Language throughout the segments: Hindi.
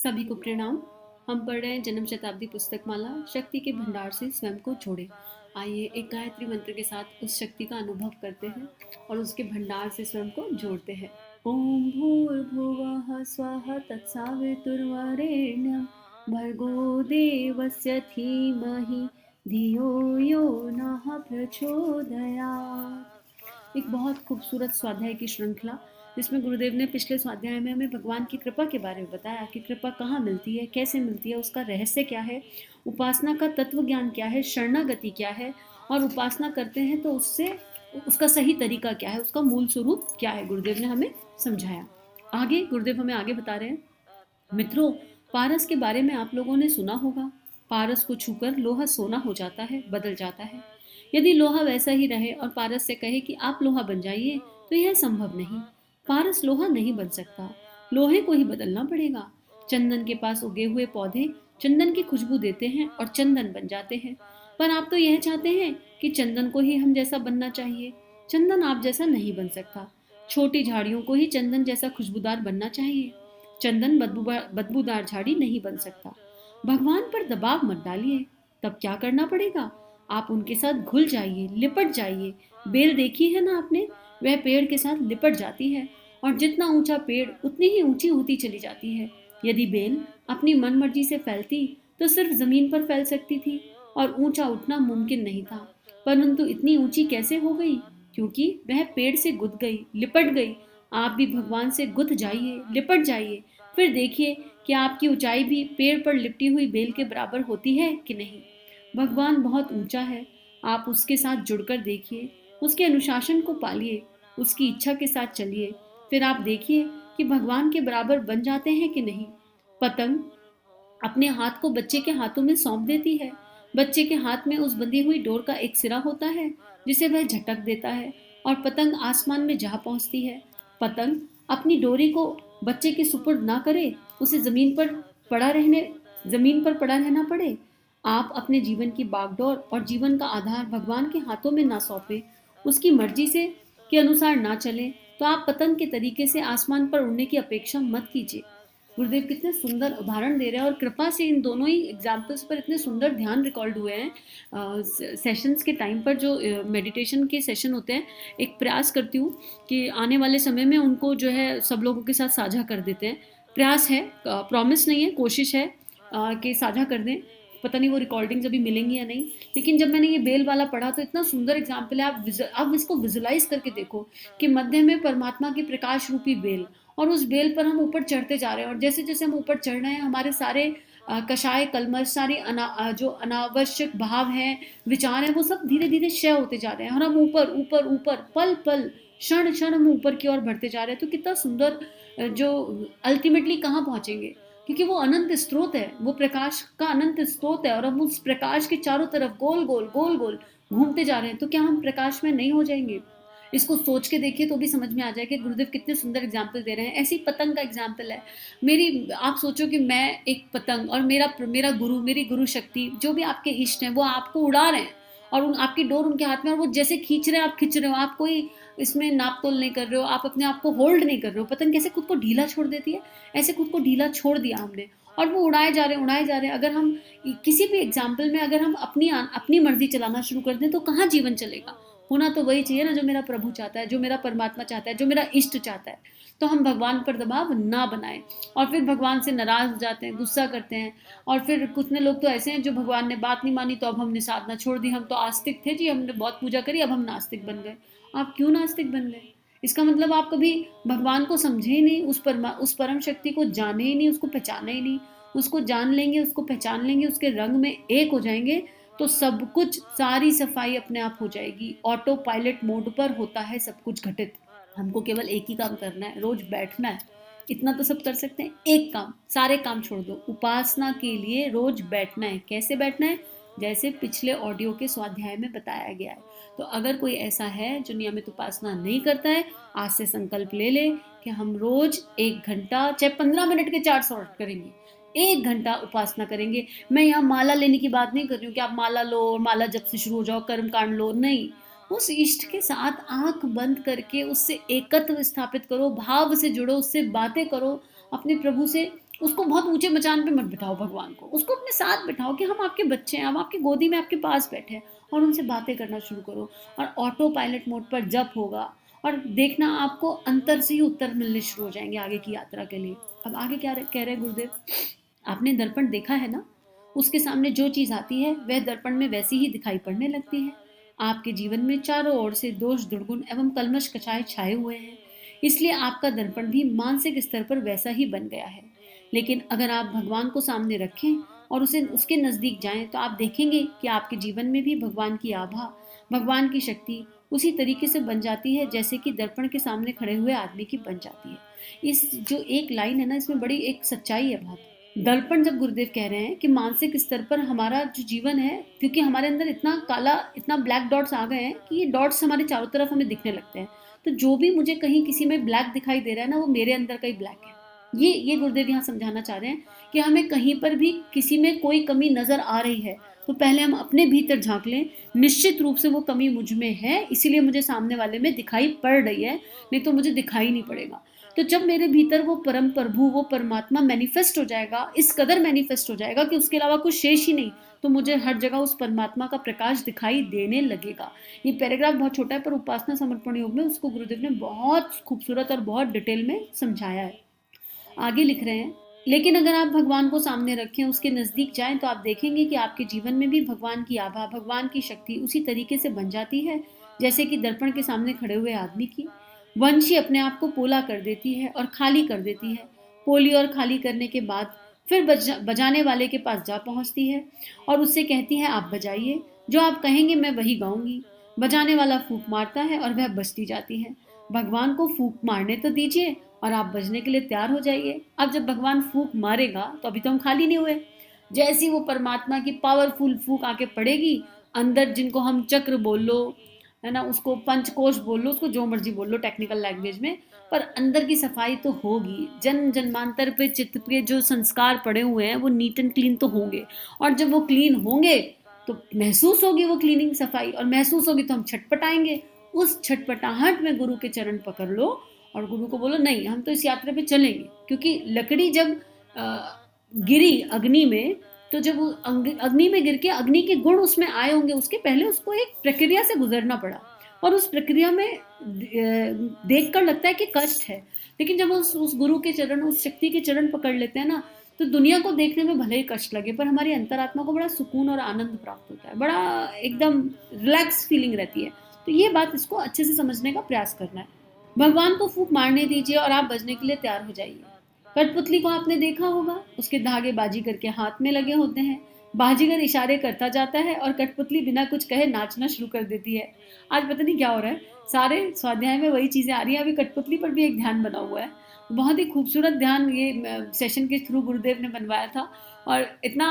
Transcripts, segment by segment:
सभी को प्रणाम। हम पढ़ रहे हैं जन्म शताब्दी पुस्तक माला शक्ति के भंडार से स्वयं को जोड़े। आइए एक गायत्री मंत्र के साथ उस शक्ति का अनुभव करते हैं और उसके भंडार से स्वयं को जोड़ते हैं। ओम भूर्भुवः स्वः तत्सवितुर्वरेण्यं भर्गो देवस्य धीमहि धियो यो नः प्रचोदयात्। एक बहुत खूबसूरत स्वाध्याय की श्रृंखला जिसमें गुरुदेव ने पिछले स्वाध्याय में हमें भगवान की कृपा के बारे में बताया कि कृपा कहाँ मिलती है, कैसे मिलती है, उसका रहस्य क्या है, उपासना का तत्व ज्ञान क्या है, शरणागति क्या है और उपासना करते हैं तो उससे उसका सही तरीका क्या है, उसका मूल स्वरूप क्या है, गुरुदेव ने हमें समझाया। आगे गुरुदेव हमें आगे बता रहे हैं, मित्रों पारस के बारे में आप लोगों ने सुना होगा। पारस को छूकर लोहा सोना हो जाता है, बदल जाता है। यदि लोहा वैसा ही रहे और पारस से कहे कि आप लोहा बन जाइए तो यह संभव नहीं। पारस लोहा नहीं बन सकता, लोहे को ही बदलना पड़ेगा। चंदन के पास उगे हुए पौधे चंदन की खुशबू देते हैं और चंदन बन जाते हैं। पर आप तो यह चाहते हैं कि चंदन को ही हम जैसा बनना चाहिए। चंदन आप जैसा नहीं बन सकता। छोटी झाड़ियों को ही चंदन जैसा खुशबूदार बनना चाहिए। चंदन बदबूदार झाड़ी नहीं बन सकता। भगवान पर दबाव मत डालिए। तब क्या करना पड़ेगा? आप उनके साथ घुल जाइए, लिपट जाइए। बेल देखी है ना आपने? वह पेड़ के साथ लिपट जाती है और जितना ऊंचा पेड़ उतनी ही ऊंची होती चली जाती है। यदि बेल अपनी मनमर्जी से फैलती तो सिर्फ जमीन पर फैल सकती थी और ऊंचा उठना मुमकिन नहीं था। परंतु इतनी ऊंची कैसे हो गई? क्योंकि वह पेड़ से गुद गई, लिपट गई। आप भी भगवान से गुथ जाइए, लिपट जाइए। फिर देखिए कि आपकी ऊंचाई भी पेड़ पर लिपटी हुई बेल के बराबर होती है कि नहीं। भगवान बहुत ऊंचा है। आप उसके साथ जुड़कर देखिए, उसके अनुशासन को पालिए, उसकी इच्छा के साथ चलिए। फिर आप देखिए कि भगवान के बराबर बन जाते हैं कि नहीं। पतंग अपने हाथ को बच्चे के हाथों में सौंप देती है। बच्चे के हाथ में उस बंधी हुई डोर का एक सिरा होता है जिसे वह झटक देता है और पतंग आसमान में जा पहुंचती है। पतंग अपनी डोरी को बच्चे के सुपुर्द ना करे, उसे जमीन पर पड़ा रहना पड़े। आप अपने जीवन की बागडोर और जीवन का आधार भगवान के हाथों में ना सौंपे, उसकी मर्जी से के अनुसार ना चले, तो आप पतंग के तरीके से आसमान पर उड़ने की अपेक्षा मत कीजिए। गुरुदेव कितने सुंदर उदाहरण दे रहे हैं और कृपा से इन दोनों ही एग्जाम्पल्स पर इतने सुंदर ध्यान रिकॉर्ड हुए हैं। सेशंस के टाइम पर जो मेडिटेशन के सेशन होते हैं, एक प्रयास करती हूँ कि आने वाले समय में उनको जो है सब लोगों के साथ साझा कर देते हैं। प्रयास है, प्रॉमिस नहीं है, कोशिश है कि साझा कर दें। पता नहीं वो रिकॉर्डिंग्स अभी मिलेंगी या नहीं, लेकिन जब मैंने ये बेल वाला पढ़ा तो इतना सुंदर एग्जाम्पल है। आप इसको विजुलाइज करके देखो कि मध्य में परमात्मा की प्रकाश रूपी बेल और उस बेल पर हम ऊपर चढ़ते जा रहे हैं और जैसे जैसे हम ऊपर चढ़ रहे हैं हमारे सारे कषाय कलमश, सारी जो अनावश्यक भाव हैं, विचार हैं, वो सब धीरे धीरे क्षय होते जा रहे हैं और हम ऊपर ऊपर ऊपर पल पल क्षण क्षण हम ऊपर की ओर बढ़ते जा रहे हैं। तो कितना सुंदर जो अल्टीमेटली कहाँ पहुंचेंगे, क्योंकि वो अनंत स्रोत है, वो प्रकाश का अनंत स्रोत है और हम उस प्रकाश के चारों तरफ गोल गोल गोल गोल घूमते जा रहे हैं। तो क्या हम प्रकाश में नहीं हो जाएंगे? इसको सोच के देखिए तो भी समझ में आ जाए कि गुरुदेव कितने सुंदर एग्जाम्पल दे रहे हैं। ऐसी पतंग का एग्जाम्पल है मेरी। आप सोचो कि मैं एक पतंग और मेरा मेरा गुरु, मेरी गुरु शक्ति, जो भी आपके इष्ट हैं वो आपको उड़ा रहे हैं और आपकी डोर उनके हाथ में और वो जैसे खींच रहे हैं आप खींच रहे हो। आप कोई इसमें नाप तोल नहीं कर रहे हो, आप अपने आप को होल्ड नहीं कर रहे हो। पतंग कैसे खुद को ढीला छोड़ देती है, ऐसे खुद को ढीला छोड़ दिया हमने और वो उड़ाए जा रहे हैं, उड़ाए जा रहे हैं। अगर हम किसी भी एग्जाम्पल में अगर हम अपनी मर्जी चलाना शुरू कर दें तो कहाँ जीवन चलेगा? होना तो वही चाहिए ना जो मेरा प्रभु चाहता है, जो मेरा परमात्मा चाहता है, जो मेरा इष्ट चाहता है। तो हम भगवान पर दबाव ना बनाएं और फिर भगवान से नाराज हो जाते हैं, गुस्सा करते हैं। और फिर कुछ लोग तो ऐसे हैं जो भगवान ने बात नहीं मानी तो अब हमने साधना छोड़ दी, हम तो आस्तिक थे जी, हमने बहुत पूजा करी, अब हम नास्तिक बन गए। आप क्यों नास्तिक बन गए? इसका मतलब आप कभी भगवान को समझे ही नहीं, उस परम शक्ति को जाने ही नहीं, उसको पहचाने ही नहीं। उसको जान लेंगे, उसको पहचान लेंगे, उसके रंग में एक हो जाएंगे तो सब कुछ, सारी सफाई अपने आप हो जाएगी। ऑटो पायलट मोड पर होता है सब कुछ घटित। हमको केवल एक ही काम करना है, रोज बैठना है। इतना तो सब कर सकते हैं। एक काम, सारे काम छोड़ दो, उपासना के लिए रोज बैठना है। कैसे बैठना है? जैसे पिछले ऑडियो के स्वाध्याय में बताया गया है। तो अगर कोई ऐसा है जो नियमित उपासना नहीं करता है, आज से संकल्प ले ले कि हम रोज 1 घंटा, चाहे 15 मिनट के 4 शॉर्ट करेंगे, 1 घंटा उपासना करेंगे। मैं यहाँ माला लेने की बात नहीं कर रही हूँ कि आप माला लो और माला जब से शुरू हो जाओ, कर्म कांड लो, नहीं। उस इष्ट के साथ आंख बंद करके उससे एकत्व स्थापित करो, भाव से जुड़ो, उससे बातें करो, अपने प्रभु से उसको बहुत ऊंचे मचान पे मत बिठाओ भगवान को, उसको अपने साथ बिठाओ कि हम आपके बच्चे हैं, हम आपकी गोदी में आपके पास बैठे हैं, और उनसे बातें करना शुरू करो। और ऑटो पायलट मोड पर जप होगा, और देखना आपको अंतर से ही उत्तर मिलने शुरू हो जाएंगे आगे की यात्रा के लिए। अब आगे क्या कह रहे हैं गुरुदेव, आपने दर्पण देखा है ना, उसके सामने जो चीज आती है वह दर्पण में वैसी ही दिखाई पड़ने लगती है। आपके जीवन में चारों ओर से दोष दुर्गुण एवं कलमश कचाए छाए हुए हैं, इसलिए आपका दर्पण भी मानसिक स्तर पर वैसा ही बन गया है। लेकिन अगर आप भगवान को सामने रखें और उसे उसके नजदीक जाएं, तो आप देखेंगे कि आपके जीवन में भी भगवान की आभा, भगवान की शक्ति उसी तरीके से बन जाती है जैसे कि दर्पण के सामने खड़े हुए आदमी की बन जाती है। इस जो एक लाइन है ना, इसमें बड़ी एक सच्चाई है बहुत। दर्पण जब गुरुदेव कह रहे हैं कि मानसिक स्तर पर हमारा जो जीवन है, क्योंकि हमारे अंदर इतना काला, इतना ब्लैक डॉट्स आ गए हैं कि ये डॉट्स हमारे चारों तरफ हमें दिखने लगते हैं, तो जो भी मुझे कहीं किसी में ब्लैक दिखाई दे रहा है ना, वो मेरे अंदर का ही ब्लैक है। ये गुरुदेव यहाँ समझाना चाह रहे हैं कि हमें कहीं पर भी किसी में कोई कमी नजर आ रही है, तो पहले हम अपने भीतर झांक लें, निश्चित रूप से वो कमी मुझ में है, इसीलिए मुझे सामने वाले में दिखाई पड़ रही है, नहीं तो मुझे दिखाई नहीं पड़ेगा। तो जब मेरे भीतर वो परम प्रभु, वो परमात्मा मैनिफेस्ट हो जाएगा, इस कदर मैनिफेस्ट हो जाएगा कि उसके अलावा कुछ शेष ही नहीं, तो मुझे हर जगह उस परमात्मा का प्रकाश दिखाई देने लगेगा। ये पैराग्राफ बहुत छोटा है, पर उपासना समर्पण योग में उसको गुरुदेव ने बहुत खूबसूरत और बहुत डिटेल में समझाया है। आगे लिख रहे हैं, लेकिन अगर आप भगवान को सामने रखें, उसके नजदीक जाएं, तो आप देखेंगे कि आपके जीवन में भी भगवान की आभा, भगवान की शक्ति उसी तरीके से बन जाती है जैसे कि दर्पण के सामने खड़े हुए आदमी की। वंशी अपने आप को पोला कर देती है और खाली कर देती है। पोली और खाली करने के बाद फिर बजाने वाले के पास जा पहुंचती है और उससे कहती है, आप बजाइए, जो आप कहेंगे मैं वही गाऊंगी। बजाने वाला फूंक मारता है और वह बजती जाती है। भगवान को फूंक मारने तो दीजिए और आप बजने के लिए तैयार हो जाइए। अब जब भगवान फूंक मारेगा तो अभी तो हम खाली नहीं हुए। जैसी वो परमात्मा की पावरफुल फूंक आके पड़ेगी, अंदर जिनको हम चक्र बोल लो, है ना, उसको पंचकोश बोल लो, उसको जो मर्जी बोल लो टेक्निकल लैंग्वेज में, पर अंदर की सफाई तो होगी। जन्म जन्मांतर पे चित्त पे जो संस्कार पड़े हुए हैं वो नीट एंड क्लीन तो होंगे, और जब वो क्लीन होंगे तो महसूस होगी वो क्लीनिंग, सफाई, और महसूस होगी तो हम छटपटाएंगे। उस छटपटाहट में गुरु के चरण पकड़ लो और गुरु को बोलो, नहीं हम तो इस यात्रा पे चलेंगे। क्योंकि लकड़ी जब गिरी अग्नि में, तो जब वो अग्नि में गिर के अग्नि के गुण उसमें आए होंगे, उसके पहले उसको एक प्रक्रिया से गुजरना पड़ा, और उस प्रक्रिया में देखकर लगता है कि कष्ट है, लेकिन जब उस गुरु के चरण, उस शक्ति के चरण पकड़ लेते हैं ना, तो दुनिया को देखने में भले ही कष्ट लगे, पर हमारी अंतरात्मा को बड़ा सुकून और आनंद प्राप्त होता है, बड़ा एकदम रिलैक्स फीलिंग रहती है। तो ये बात, इसको अच्छे से समझने का प्रयास करना है। भगवान को फूंक मारने दीजिए और आप बजने के लिए तैयार हो जाइए। कठपुतली को आपने देखा होगा, उसके धागे बाजीगर के हाथ में लगे होते हैं। बाजीगर इशारे करता जाता है और कठपुतली बिना कुछ कहे नाचना शुरू कर देती है। आज पता नहीं क्या हो रहा है, सारे स्वाध्याय में वही चीजें आ रही हैं। अभी कठपुतली पर भी एक ध्यान बना हुआ है, बहुत ही खूबसूरत ध्यान ये सेशन के थ्रू गुरुदेव ने बनवाया था, और इतना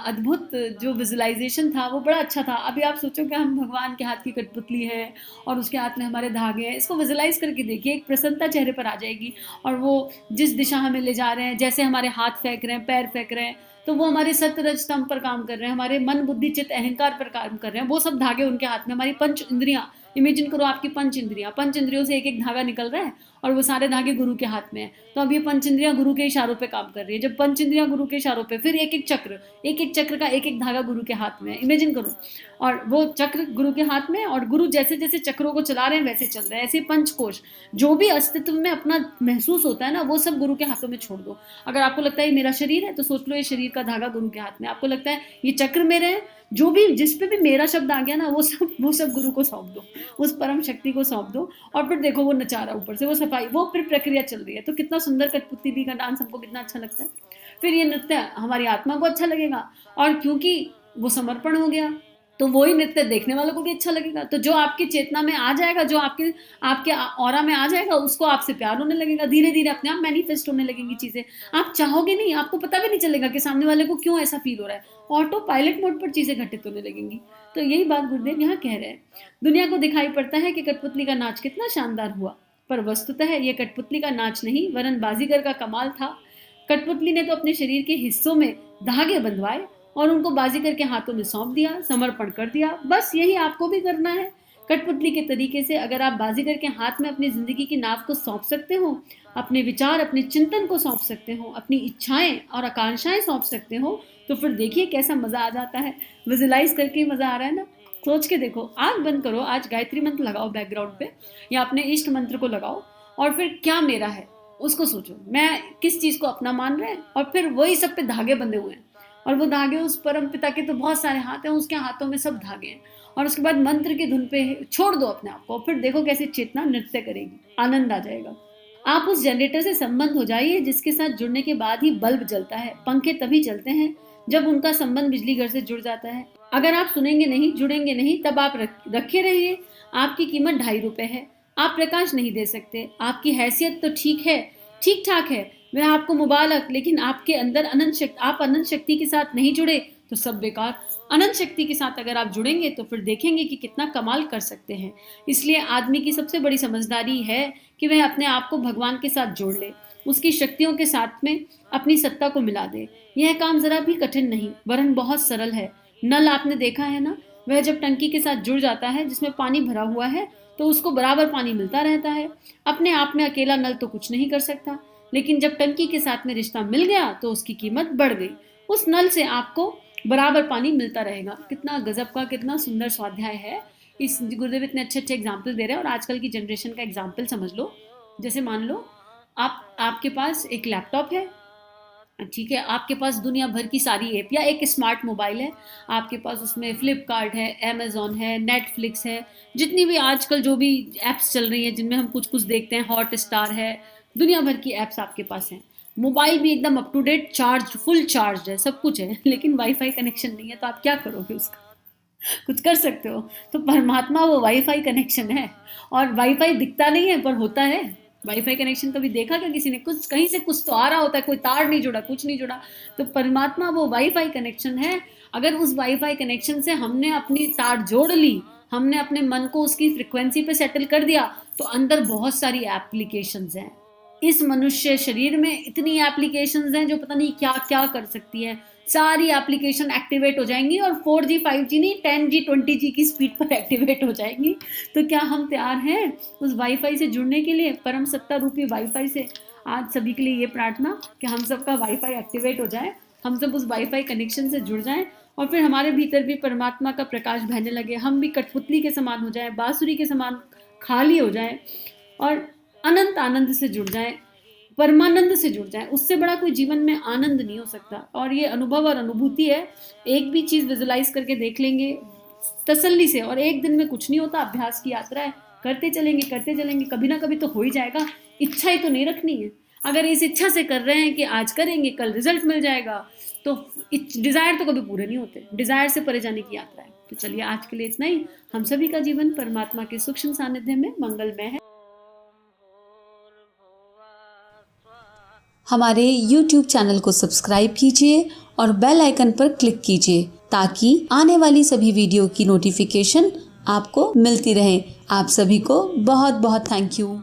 अद्भुत जो विजुअलाइजेशन था वो बड़ा अच्छा था। अभी आप सोचो कि हम भगवान के हाथ की कठपुतली है और उसके हाथ में हमारे धागे हैं, इसको विजुअलाइज करके देखिए, एक प्रसन्नता चेहरे पर आ जाएगी। और वो जिस दिशा हमें ले जा रहे हैं, जैसे हमारे हाथ फेंक रहे हैं, पैर फेंक रहे हैं, तो वो हमारे सत्य स्तंभ पर काम कर रहे हैं, हमारे मन बुद्धि चित्त अहंकार पर काम कर रहे हैं, वो सब धागे उनके हाथ में। हमारी पंच इंद्रियां, इमेजिन करो आपकी पंच इंद्रियां, पंच इंद्रियों से एक एक धागा निकल रहा है और वो सारे धागे गुरु के हाथ में है। तो अब ये पंच इंद्रियां गुरु के इशारों पे काम कर रही है। जब पंच इंद्रियां गुरु के इशारों पे, फिर एक एक चक्र का एक एक धागा गुरु के हाथ में है, इमेजिन करो। और वो चक्र गुरु के हाथ में, और गुरु जैसे जैसे चक्रों को चला रहे हैं वैसे चल रहे हैं। ऐसे पंचकोश जो भी अस्तित्व में अपना महसूस होता है ना, वो सब गुरु के हाथों में छोड़ दो। अगर आपको लगता है ये मेरा शरीर है, तो सोच लो ये शरीर का धागा गुरु के हाथ में। आपको लगता है ये चक्र मेरे हैं, जो भी जिस पे भी मेरा शब्द आ गया ना, वो सब गुरु को सौंप दो, उस परम शक्ति को सौंप दो। और फिर देखो वो नचा रहा ऊपर से, वो सफाई, वो फिर प्रक्रिया चल रही है। तो कितना सुंदर कठपुतली का डांस हमको कितना अच्छा लगता है। फिर ये नृत्य हमारी आत्मा को अच्छा लगेगा, और क्योंकि वो समर्पण हो गया, तो वही नृत्य देखने वालों को भी अच्छा लगेगा। तो जो आपकी चेतना में आ जाएगा, जो आपके आपके ऑरा में आ जाएगा, उसको आपसे प्यार होने लगेगा। धीरे धीरे अपने आप मैनिफेस्ट होने लगेंगी चीजें, आप चाहोगे नहीं, आपको पता भी नहीं चलेगा कि सामने वाले को क्यों ऐसा फील हो रहा है। ऑटो पायलट मोड पर चीजें घटित होने लगेंगी। तो यही बात गुरुदेव यहाँ कह रहे हैं। दुनिया को दिखाई पड़ता है कि कठपुतली का नाच कितना शानदार हुआ, पर वस्तुतः यह कठपुतली का नाच नहीं, वरन बाजीगर का कमाल था। कठपुतली ने तो अपने शरीर के हिस्सों में धागे बंधवाए और उनको बाजीगर के हाथों में सौंप दिया, समर्पण कर दिया। बस यही आपको भी करना है। कठपुतली के तरीके से अगर आप बाजीगर के हाथ में अपनी ज़िंदगी की नाव को सौंप सकते हो, अपने विचार, अपने चिंतन को सौंप सकते हो, अपनी इच्छाएं और आकांक्षाएं सौंप सकते हो, तो फिर देखिए कैसा मज़ा आ जाता है। विजुलाइज करके ही मज़ा आ रहा है ना। सोच के देखो, आँख बंद करो, आज गायत्री मंत्र लगाओ बैकग्राउंड पे या अपने इष्ट मंत्र को लगाओ और फिर क्या मेरा है उसको सोचो, मैं किस चीज़ को अपना मान रहे हैं, और फिर वही सब पे धागे बंधे हुए हैं और वो धागे उस परम पिता के तो बहुत सारे हाथ हैं, उसके हाथों में सब धागे हैं। और उसके बाद मंत्र की धुन पे छोड़ दो अपने आप को, फिर देखो कैसे चेतना नृत्य करेगी, आनंद आ जाएगा। आप उस जनरेटर से संबंध हो जाइए जिसके साथ जुड़ने के बाद ही बल्ब जलता है। पंखे तभी चलते हैं जब उनका संबंध बिजली घर से जुड़ जाता है। अगर आप सुनेंगे नहीं, जुड़ेंगे नहीं, तब आप रखे रहिए। आपकी कीमत 2.5 रुपए है। आप प्रकाश नहीं दे सकते। आपकी हैसियत तो ठीक है, ठीक ठाक है, वह आपको मुबारक, लेकिन आपके अंदर अनंत शक्ति, आप अनंत शक्ति के साथ नहीं जुड़े तो सब बेकार। अनंत शक्ति के साथ अगर आप जुड़ेंगे तो फिर देखेंगे कि कितना कमाल कर सकते हैं। इसलिए आदमी की सबसे बड़ी समझदारी है कि वह अपने आप को भगवान के साथ जोड़ ले, उसकी शक्तियों के साथ में अपनी सत्ता को मिला दे। यह काम जरा भी कठिन नहीं, वरन बहुत सरल है। नल आपने देखा है ना, वह जब टंकी के साथ जुड़ जाता है जिसमें पानी भरा हुआ है तो उसको बराबर पानी मिलता रहता है। अपने आप में अकेला नल तो कुछ नहीं कर सकता, लेकिन जब टंकी के साथ में रिश्ता मिल गया तो उसकी कीमत बढ़ गई। उस नल से आपको बराबर पानी मिलता रहेगा। कितना गजब का, कितना सुंदर स्वाध्याय है। इस गुरुदेव इतने अच्छे अच्छे एग्जाम्पल दे रहे हैं और आजकल की जनरेशन का एग्जाम्पल समझ लो। जैसे मान लो आपके पास एक लैपटॉप है, ठीक है, आपके पास दुनिया भर की सारी ऐप या एक स्मार्ट मोबाइल है, आपके पास उसमें फ्लिपकार्ट है, अमेजोन है, नेटफ्लिक्स है, जितनी भी आजकल जो भी ऐप्स चल रही हैं जिनमें हम कुछ कुछ देखते हैं, हॉट स्टार है, दुनिया भर की ऐप्स आपके पास हैं। मोबाइल भी एकदम up to date, charge, full charge है, सब कुछ है, लेकिन वाईफाई कनेक्शन नहीं है, तो आप क्या करोगे उसका? कुछ कर सकते हो? तो परमात्मा वो वाईफाई कनेक्शन है, और वाईफाई दिखता नहीं है पर होता है। वाईफाई कनेक्शन कभी देखा क्या किसी ने? कुछ कहीं से कुछ तो आ रहा होता है, कोई तार नहीं जुड़ा, कुछ नहीं जुड़ा। तो परमात्मा वो वाईफाई कनेक्शन है। अगर उस वाईफाई कनेक्शन से हमने अपनी तार जोड़ ली, हमने अपने मन को उसकी फ्रिक्वेंसी पे सेटल कर दिया, तो अंदर बहुत सारी एप्लीकेशंस हैं। इस मनुष्य शरीर में इतनी एप्लीकेशंस हैं जो पता नहीं क्या क्या कर सकती है। सारी एप्लीकेशन एक्टिवेट हो जाएंगी और 4G 5G नहीं 10G 20G की स्पीड पर एक्टिवेट हो जाएंगी। तो क्या हम तैयार हैं उस वाईफाई से जुड़ने के लिए, परम सत्ता रूपी वाईफाई से? आज सभी के लिए ये प्रार्थना कि हम सबका वाईफाई एक्टिवेट हो जाए, हम सब उस वाईफाई कनेक्शन से जुड़ जाएं और फिर हमारे भीतर भी परमात्मा का प्रकाश बहने लगे। हम भी कठपुतली के समान हो जाए, बांसुरी के समान खाली हो जाए और अनंत आनंद से जुड़ जाए, परमानंद से जुड़ जाए। उससे बड़ा कोई जीवन में आनंद नहीं हो सकता। और ये अनुभव और अनुभूति है। एक भी चीज़ विजुलाइज करके देख लेंगे तसल्ली से, और एक दिन में कुछ नहीं होता, अभ्यास की यात्रा है, करते चलेंगे, कभी ना कभी तो हो ही जाएगा। इच्छा ही तो नहीं रखनी है। अगर इस इच्छा से कर रहे हैं कि आज करेंगे कल रिजल्ट मिल जाएगा, तो डिज़ायर तो कभी पूरे नहीं होते। डिज़ायर से परे जाने की यात्रा है। तो चलिए आज के लिए इतना ही। हम सभी का जीवन परमात्मा के सूक्ष्म सानिध्य में मंगलमय है। हमारे YouTube चैनल को सब्सक्राइब कीजिए और बेल आइकन पर क्लिक कीजिए ताकि आने वाली सभी वीडियो की नोटिफिकेशन आपको मिलती रहे। आप सभी को बहुत बहुत थैंक यू।